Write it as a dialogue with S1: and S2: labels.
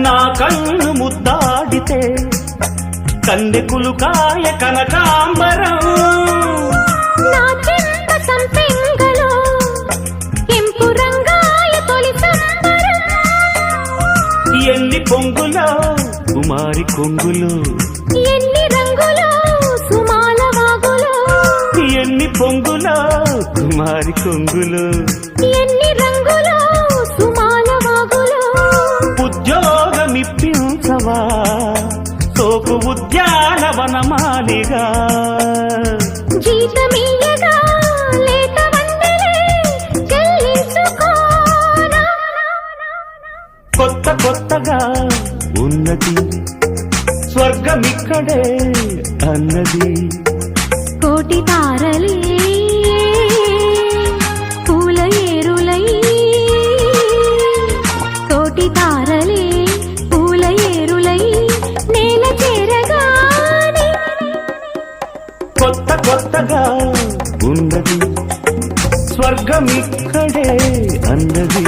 S1: నా కన్ను ముద్దాడితే కన్నెకులు కాయ కనకాంబరం
S2: నా చెంత సంపెంగలో కెంపు రంగాయ తొలి సంబరం
S1: ఎన్ని పొంగులో కుమారి కొంగులు
S2: ఎన్ని రంగులో సుమాల వాగులో
S1: ఎన్ని పొంగులో కుమారి కొంగులు
S2: ఎన్ని రంగులో సుమాల వాగులో
S1: ఉద్యోగమిప్పించవా సోకు ఉద్యానవనమాలిగా
S2: జీతమీయగా లేత వందలే చెల్లించుకోనా
S1: కొత్త కొత్తగా ఉన్నది స్వర్గమిక్కడే అన్నది
S2: కోటి తారలే పూల ఏరులై కోటి తారలే పూల ఏరులై నేల చేరగానే
S1: కొత్త కొత్తగా ఉన్నది స్వర్గమిక్కడే అన్నది